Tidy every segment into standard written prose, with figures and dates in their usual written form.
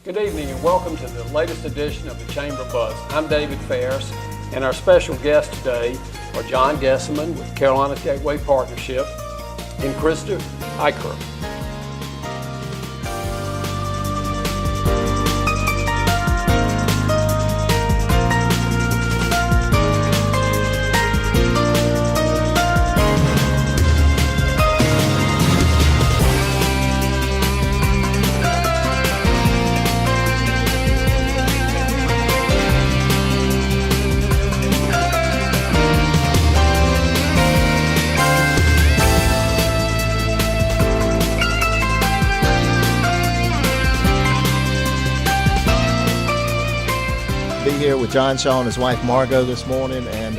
Good evening and welcome to the latest edition of the Chamber Buzz. I'm David Ferris, and our special guests today are John Gesselman with Carolina's Gateway Partnership and Krista Eicher. Here with John Shaw and his wife Margot this morning, and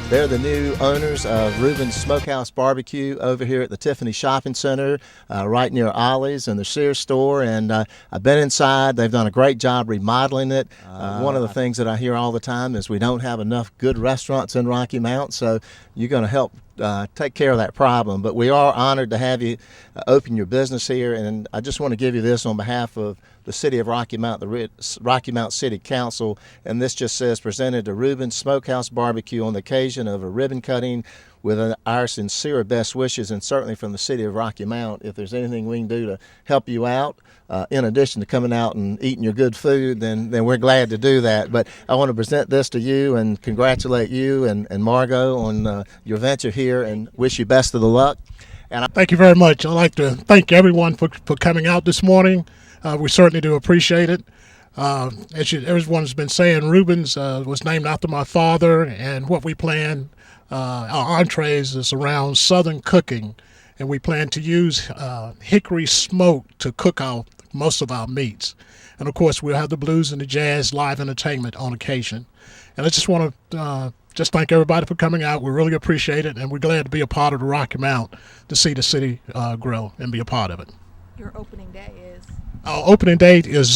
they're the new owners of Reuben's Smokehouse Barbecue over here at the Tiffany Shopping Center, right near Ollie's and the Sears store. And I've been inside. They've done a great job remodeling it. One of the things that I hear all the time is we don't have enough good restaurants in Rocky Mount, so you're going to help take care of that problem. But we are honored to have you open your business here, and I just want to give you this on behalf of the City of Rocky Mount, the Rocky Mount City Council, and this just says, presented to Reuben's Smokehouse Barbecue on the occasion of a ribbon cutting with our sincere best wishes, and certainly from the City of Rocky Mount. If there's anything we can do to help you out, in addition to coming out and eating your good food, then we're glad to do that. But I want to present this to you and congratulate you and Margot on your venture here, and wish you best of the luck. And thank you very much. I'd like to thank everyone for coming out this morning. We certainly do appreciate it. As everyone's been saying, Reuben's was named after my father, and what we plan, our entrees is around Southern cooking, and we plan to use hickory smoke to cook most of our meats. And of course, we'll have the blues and the jazz live entertainment on occasion. And I just want to just thank everybody for coming out. We really appreciate it, and we're glad to be a part of the Rocky Mount to see the city grow and be a part of it. Your opening day is? Our opening date is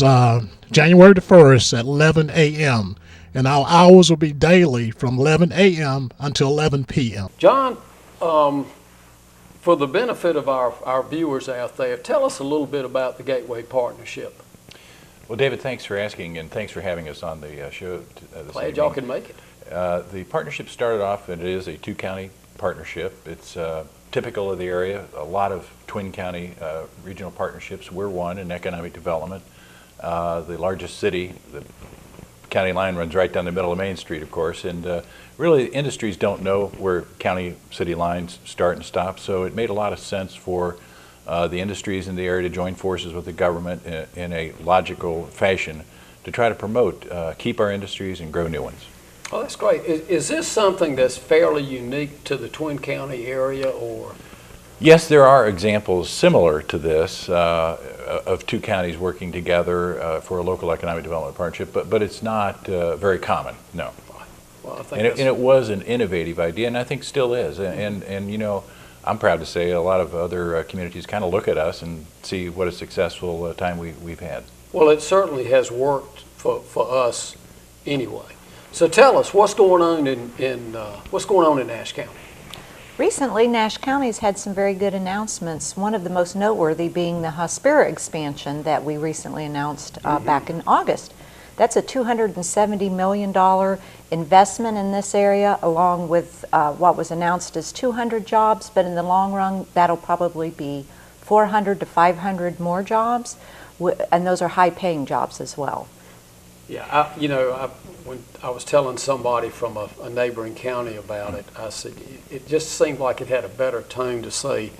January the 1st at 11 a.m. and our hours will be daily from 11 a.m. until 11 p.m. John, for the benefit of our viewers out there, tell us a little bit about the Gateway Partnership. Well, David, thanks for asking, and thanks for having us on the show this evening. Glad y'all can make it. The partnership started off, and it is a two-county partnership. It's typical of the area. A lot of twin county regional partnerships. We're one in economic development. The largest city, the county line runs right down the middle of Main Street, of course, and really industries don't know where county city lines start and stop, so it made a lot of sense for the industries in the area to join forces with the government in a logical fashion to try to promote, keep our industries and grow new ones. Oh, that's great. Is this something that's fairly unique to the Twin County area, or? Yes, there are examples similar to this of two counties working together for a local economic development partnership, but it's not very common, no. Well, I think and it was an innovative idea, and I think still is. And you know, I'm proud to say a lot of other communities kind of look at us and see what a successful time we've had. Well, it certainly has worked for us anyway. So tell us, what's going on in Nash County? Recently, Nash County's had some very good announcements, one of the most noteworthy being the Hospira expansion that we recently announced back in August. That's a $270 million investment in this area, along with what was announced as 200 jobs, but in the long run, that'll probably be 400 to 500 more jobs, and those are high-paying jobs as well. Yeah, when I was telling somebody from a neighboring county about it, I said it just seemed like it had a better tone to say,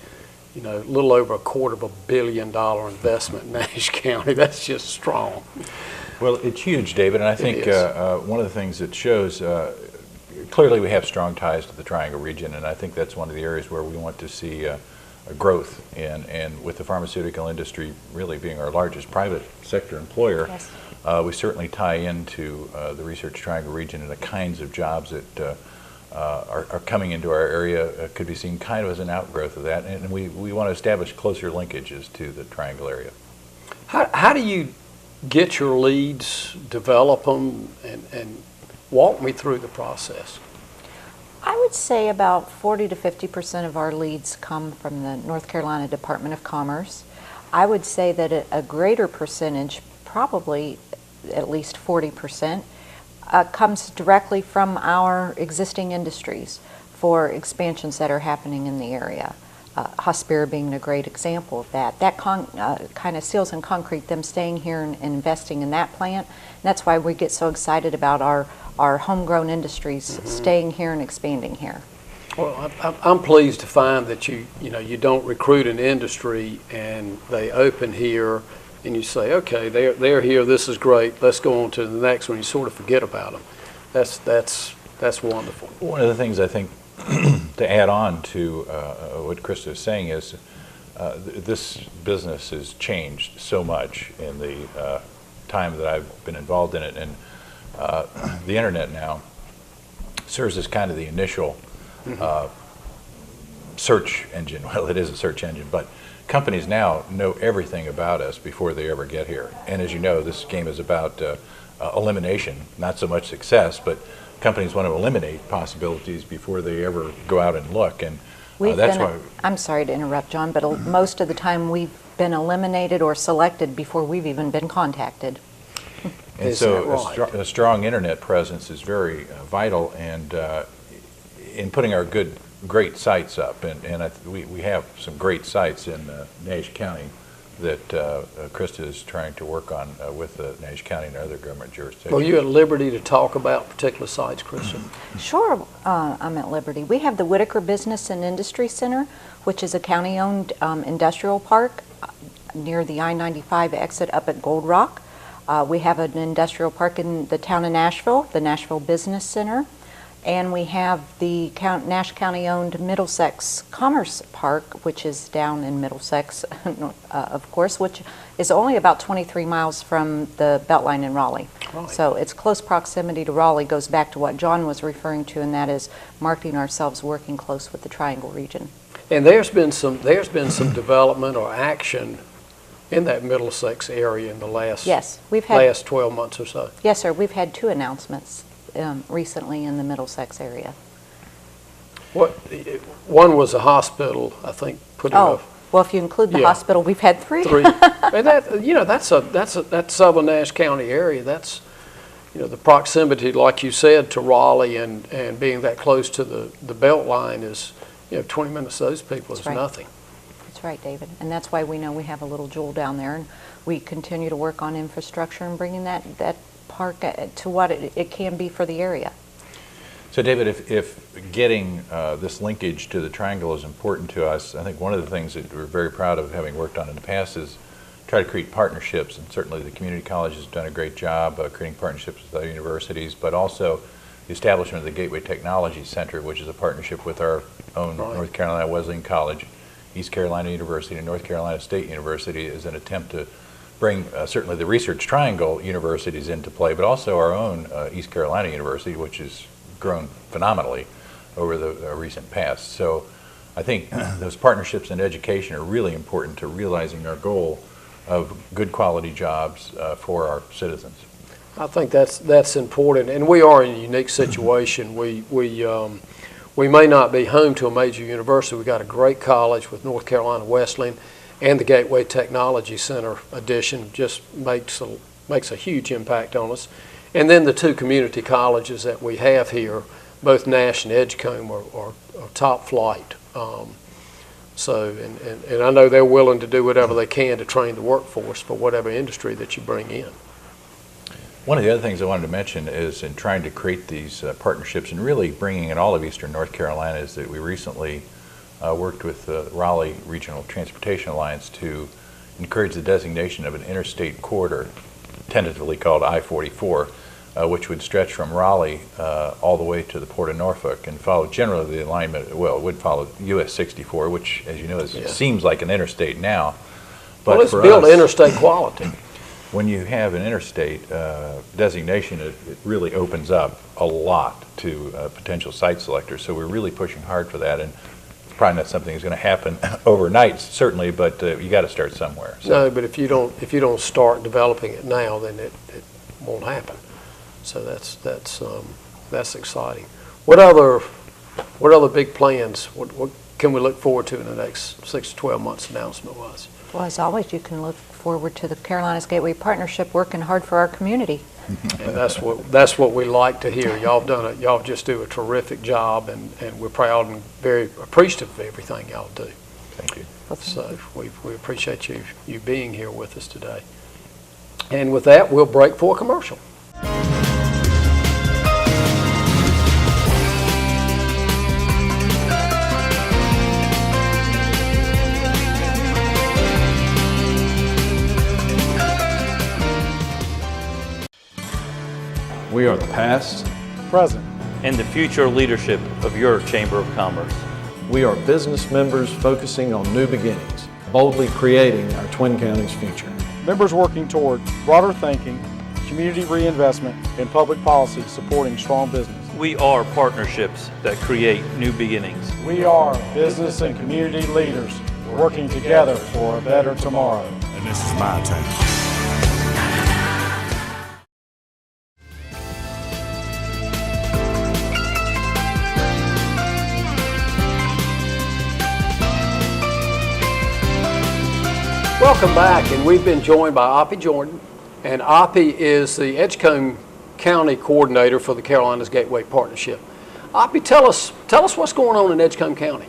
a little over $250 million investment in Nash County. That's just strong. Well, it's huge, David, and I think one of the things that shows, clearly we have strong ties to the Triangle region, and I think that's one of the areas where we want to see a growth, and with the pharmaceutical industry really being our largest private sector employer. Yes. We certainly tie into the Research Triangle region and the kinds of jobs that are coming into our area could be seen kind of as an outgrowth of that, and we want to establish closer linkages to the Triangle area. How do you get your leads, develop them, and walk me through the process? I would say about 40 to 50% of our leads come from the North Carolina Department of Commerce. I would say that a greater percentage, probably at least 40%, comes directly from our existing industries for expansions that are happening in the area. Hospira being a great example of that. That kind of seals and concrete, them staying here and investing in that plant. And that's why we get so excited about our homegrown industries staying here and expanding here. Well, I'm pleased to find that you don't recruit an industry and they open here and you say, okay, they're here, this is great, let's go on to the next one. You sort of forget about them. That's wonderful. One of the things I think to add on to what Krista is saying is this business has changed so much in the time that I've been involved in it, and the internet now serves as kind of the initial search engine. Well, it is a search engine, but companies now know everything about us before they ever get here. And as you know, this game is about elimination, not so much success, but companies want to eliminate possibilities before they ever go out and look. And that's why. I'm sorry to interrupt, John, but most of the time we've been eliminated or selected before we've even been contacted. And so a strong internet presence is very vital, and in putting our great sites up, and we have some great sites in Nash County that Krista is trying to work on with Nash County and other government jurisdictions. Are you at liberty to talk about particular sites, Krista? Sure, I'm at liberty. We have the Whitaker Business and Industry Center, which is a county-owned industrial park near the I-95 exit up at Gold Rock. We have an industrial park in the town of Nashville, the Nashville Business Center. And we have the Nash County-owned Middlesex Commerce Park, which is down in Middlesex, of course, which is only about 23 miles from the Beltline in Raleigh. Right. So it's close proximity to Raleigh, goes back to what John was referring to, and that is marketing ourselves working close with the Triangle region. And there's been some development or action in that Middlesex area in the last 12 months or so. Yes, sir. We've had 2 announcements recently in the Middlesex area. One was a hospital, I think, putting up. Well, if you include the hospital, we've had 3. 3, and that southern Nash County area. That's the proximity, like you said, to Raleigh and being that close to the Beltline is 20 minutes to those people is nothing. That's right, David, and that's why we know we have a little jewel down there, and we continue to work on infrastructure and bringing that park to what it can be for the area. So David, if getting this linkage to the Triangle is important to us, I think one of the things that we're very proud of having worked on in the past is try to create partnerships, and certainly the community college has done a great job creating partnerships with other universities, but also the establishment of the Gateway Technology Center, which is a partnership with our own North Carolina Wesleyan College, East Carolina University, and North Carolina State University, is an attempt to bring certainly the Research Triangle universities into play, but also our own East Carolina University, which has grown phenomenally over the recent past. So I think those partnerships in education are really important to realizing our goal of good quality jobs for our citizens. I think that's important, and we are in a unique situation. We may not be home to a major university. We've got a great college with North Carolina Wesleyan, and the Gateway Technology Center addition just makes a huge impact on us. And then the 2 community colleges that we have here, both Nash and Edgecombe, are top flight. And I know they're willing to do whatever they can to train the workforce for whatever industry that you bring in. One of the other things I wanted to mention is in trying to create these partnerships and really bringing in all of Eastern North Carolina is that we recently worked with the Raleigh Regional Transportation Alliance to encourage the designation of an interstate corridor, tentatively called I-44, which would stretch from Raleigh all the way to the Port of Norfolk and follow generally the alignment, it would follow US 64, which, as you know, seems like an interstate now. But it's built interstate quality. When you have an interstate designation, it really opens up a lot to potential site selectors. So we're really pushing hard for that, and it's probably not something that's going to happen overnight, certainly, but you got to start somewhere. So. No, but if you don't start developing it now, then it won't happen. So that's exciting. What other big plans? What can we look forward to in the next 6 to 12 months? Announcement-wise. Well, as always, you can look forward to the Carolinas Gateway Partnership working hard for our community. And that's what we like to hear. Y'all just do a terrific job, and we're proud and very appreciative of everything y'all do. Thank you. So we appreciate you being here with us today. And with that, we'll break for a commercial. We are the past, present, and the future leadership of your Chamber of Commerce. we are business members focusing on new beginnings, boldly creating our Twin Counties future. members working toward broader thinking, community reinvestment, and public policy supporting strong business. We are partnerships that create new beginnings. We are business and community leaders working together for a better tomorrow. And this is my time. Welcome back, and we've been joined by Oppie Jordan, and Oppie is the Edgecombe County Coordinator for the Carolinas Gateway Partnership. Oppie, tell us what's going on in Edgecombe County.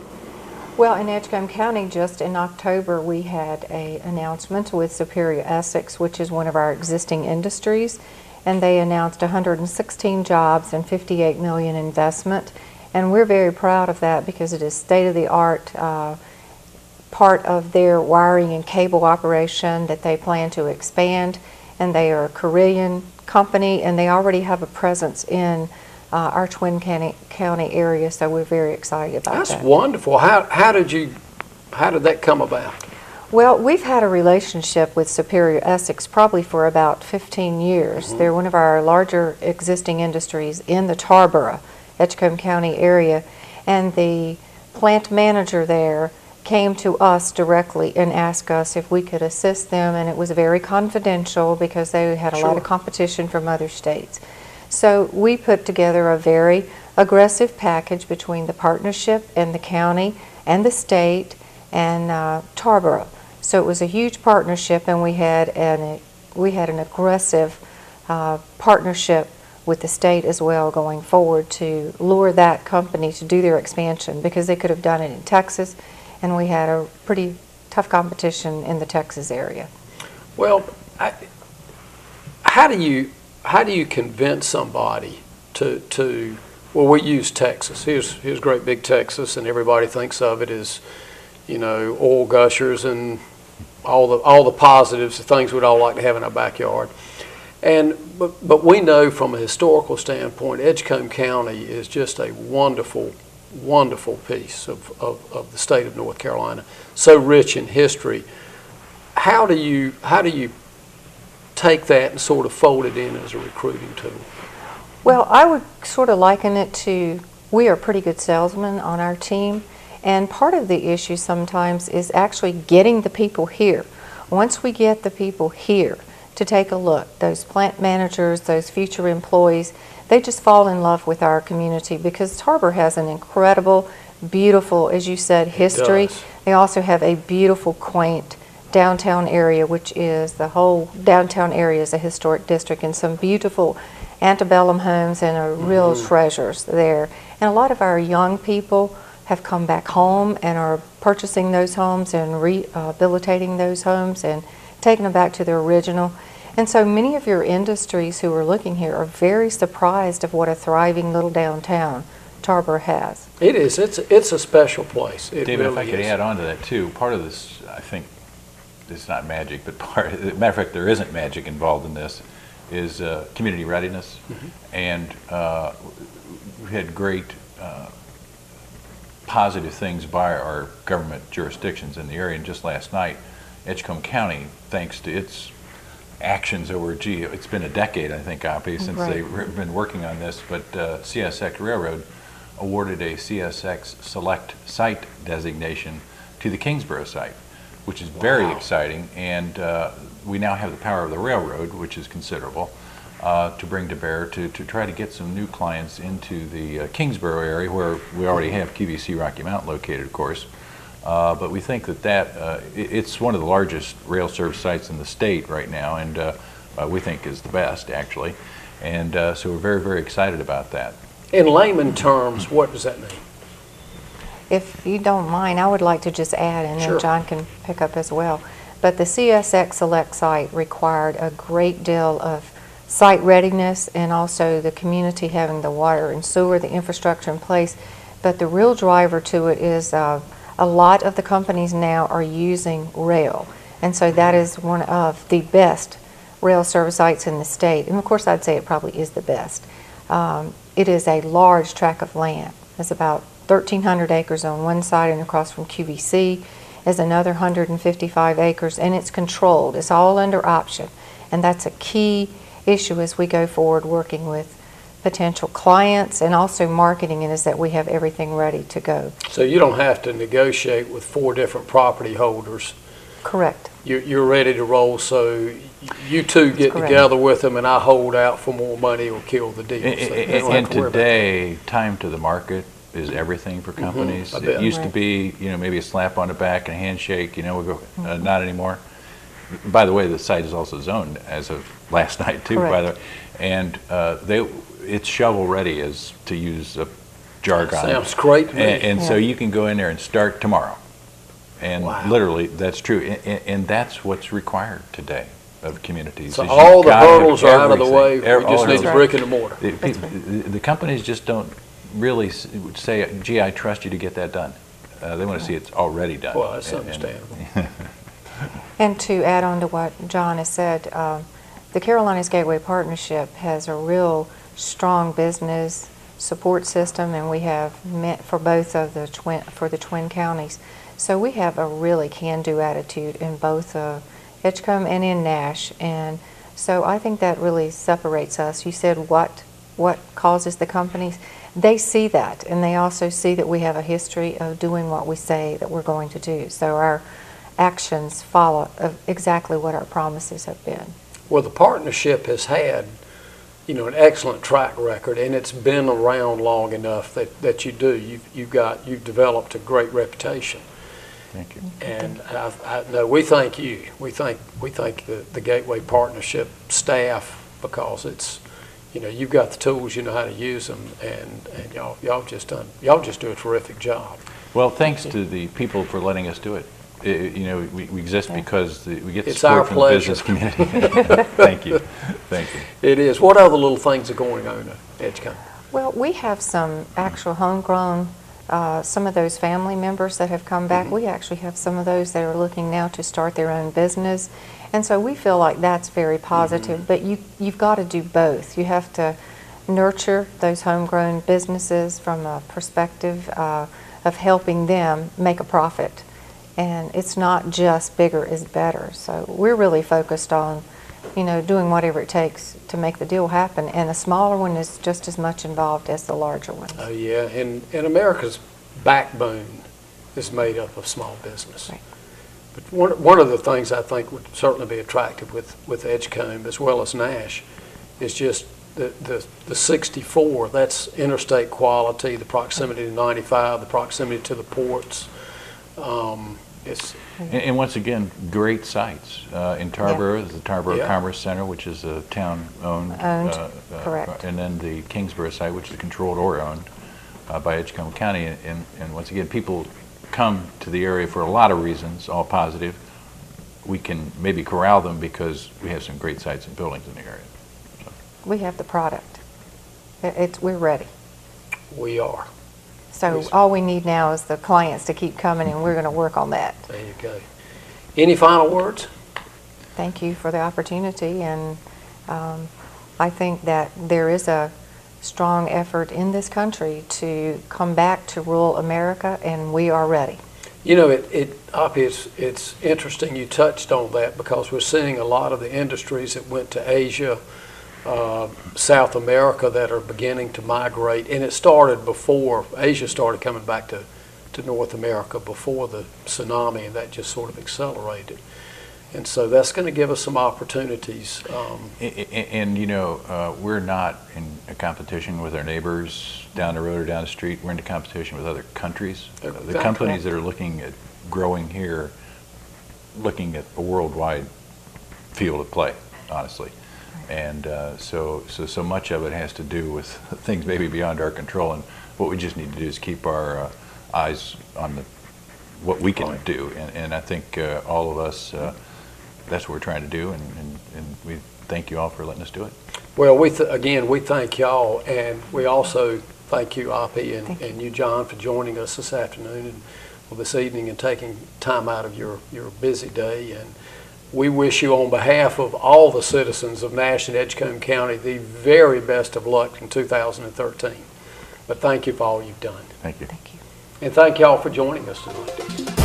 Well, in Edgecombe County, just in October, we had an announcement with Superior Essex, which is one of our existing industries, and they announced 116 jobs and $58 million investment, and we're very proud of that because it is state-of-the-art part of their wiring and cable operation that they plan to expand, and they are a Korean company, and they already have a presence in our Twin County area, so we're very excited about that. That's wonderful. How did that come about? Well, we've had a relationship with Superior Essex probably for about 15 years. They're one of our larger existing industries in the Tarboro, Edgecombe County area, and the plant manager there came to us directly and asked us if we could assist them, and it was very confidential because they had a lot of competition from other states. So we put together a very aggressive package between the partnership and the county and the state and Tarboro. So it was a huge partnership, and we had an aggressive partnership with the state as well going forward to lure that company to do their expansion, because they could have done it in Texas, and we had a pretty tough competition in the Texas area. Well, how do you convince somebody to well, we use Texas. Here's great big Texas, and everybody thinks of it as, oil gushers and all the positives, the things we'd all like to have in our backyard. But we know from a historical standpoint, Edgecombe County is just a wonderful piece of the state of North Carolina, so rich in history. How do you take that and sort of fold it in as a recruiting tool? Well, I would sort of liken it to, we are pretty good salesmen on our team, and part of the issue sometimes is actually getting the people here. Once we get the people here to take a look, those plant managers, those future employees, they just fall in love with our community, because Tarboro has an incredible, beautiful, as you said, history. They also have a beautiful, quaint downtown area, which is, the whole downtown area is a historic district, and some beautiful antebellum homes and are real treasures there. And a lot of our young people have come back home and are purchasing those homes and rehabilitating those homes and taking them back to their original. And so many of your industries who are looking here are very surprised of what a thriving little downtown Tarboro has. It is. It's a special place. It David, really if I could is. add on to that too, part of this, I think, it's not magic, but matter of fact, there isn't magic involved in this, is community readiness. And we had great positive things by our government jurisdictions in the area. And just last night, Edgecombe County, thanks to its actions over, it's been a decade, I think, Oppie, since they've been working on this, but CSX Railroad awarded a CSX Select Site designation to the Kingsborough site, which is very exciting, and we now have the power of the railroad, which is considerable, to bring to bear to try to get some new clients into the Kingsborough area, where we already have QVC Rocky Mount located, of course, But we think that it's one of the largest rail service sites in the state right now, and we think is the best, actually. And so we're very, very excited about that. In layman terms, what does that mean? If you don't mind, I would like to just add, and Sure. then John can pick up as well. But the CSX Select Site required a great deal of site readiness and also the community having the water and sewer, the infrastructure in place. But the real driver to it is a lot of the companies now are using rail. And so that is one of the best rail service sites in the state. And of course, I'd say it probably is the best. It is a large tract of land. It's about 1,300 acres on one side, and across from QVC is another 155 acres, and it's controlled. It's all under option, and that's a key issue as we go forward working with potential clients and also marketing it, is that we have everything ready to go. So you don't have to negotiate with 4 different property holders. Correct. You're ready to roll, so you two get correct. together with them and I hold out for more money or kill the deal. So you don't And have to worry about today, time to the market is everything for companies. I bet. It used to Right. be, maybe a slap on the back and a handshake, we go, not anymore. By the way, the site is also zoned as of last night too, by the way. And it's shovel ready, as to use a jargon. Sounds great to me. And so Yeah. you can go in there and start tomorrow. And Wow. literally, that's true. And that's what's required today of communities. So is all you've the gotta have hurdles are out of the way, everything. we just All need the hurdles. brick and the mortar. The companies just don't really say, gee, I trust you to get that done. They want to see it's already done. Well, that's And- understandable. And to add on to what John has said, the Carolinas Gateway Partnership has a real strong business support system, and we have met for both of the twin counties. So we have a really can-do attitude in both Edgecombe and in Nash, and so I think that really separates us. You said what causes the companies? They see that, and they also see that we have a history of doing what we say that we're going to do. So our actions follow exactly what our promises have been. Well, the partnership has had, an excellent track record, and it's been around long enough that you do. You've developed a great reputation. Thank you. And no, we thank you. We thank the Gateway Partnership staff, because it's, you've got the tools, you know how to use them, and y'all just do a terrific job. Well, thanks to the people for letting us do it. We exist because we get the It's our support from the pleasure. business community. Thank you. Thank you. It is. What other little things are going on at Edgecombe? Well, we have some actual homegrown, some of those family members that have come back. We actually have some of those that are looking now to start their own business. And so we feel like that's very positive. But you've got to do both. You have to nurture those homegrown businesses from a perspective of helping them make a profit. And it's not just bigger is better. So we're really focused on, doing whatever it takes to make the deal happen. And the smaller one is just as much involved as the larger one. Oh, yeah. And America's backbone is made up of small business. Right. But one of the things I think would certainly be attractive with Edgecombe as well as Nash is just the 64. That's interstate quality, the proximity to 95, the proximity to the ports. And once again, great sites. In Tarboro, there's the Tarboro Yeah. Commerce Center, which is a town-owned. Correct. And then the Kingsborough site, which is controlled or owned by Edgecombe County. And once again, people come to the area for a lot of reasons, all positive. We can maybe corral them because we have some great sites and buildings in the area. We have the product. We're ready. We are. So Yes. all we need now is the clients to keep coming, and we're going to work on that. There you go. Any final words? Thank you for the opportunity, and I think that there is a strong effort in this country to come back to rural America, and we are ready. It's interesting you touched on that, because we're seeing a lot of the industries that went to Asia, South America, that are beginning to migrate. And it started before, Asia started coming back to North America before the tsunami, and that just sort of accelerated. And so that's going to give us some opportunities. We're not in a competition with our neighbors down the road or down the street. We're into competition with other countries. The Exactly. companies that are looking at growing here, looking at a worldwide field of play, honestly. And so much of it has to do with things maybe beyond our control, and what we just need to do is keep our eyes on what we can do. And I think all of us, that's what we're trying to do, and we thank you all for letting us do it. Well, again, we thank y'all, and we also thank you, Oppie, and you, John, for joining us this afternoon and this evening and taking time out of your busy day. And we wish you, on behalf of all the citizens of Nash and Edgecombe County, the very best of luck in 2013. But thank you for all you've done. Thank you. Thank you. And thank y'all for joining us tonight.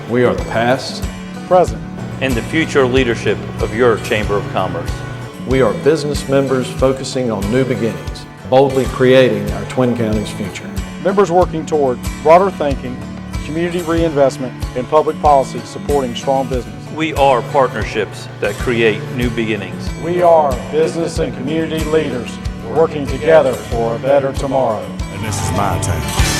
We are the past. Present. and the future leadership of your Chamber of Commerce. We are business members focusing on new beginnings, boldly creating our Twin Counties' future. Members working toward broader thinking, community reinvestment, and public policy supporting strong business. We are partnerships that create new beginnings. We are business and community leaders working together for a better tomorrow. And this is my town.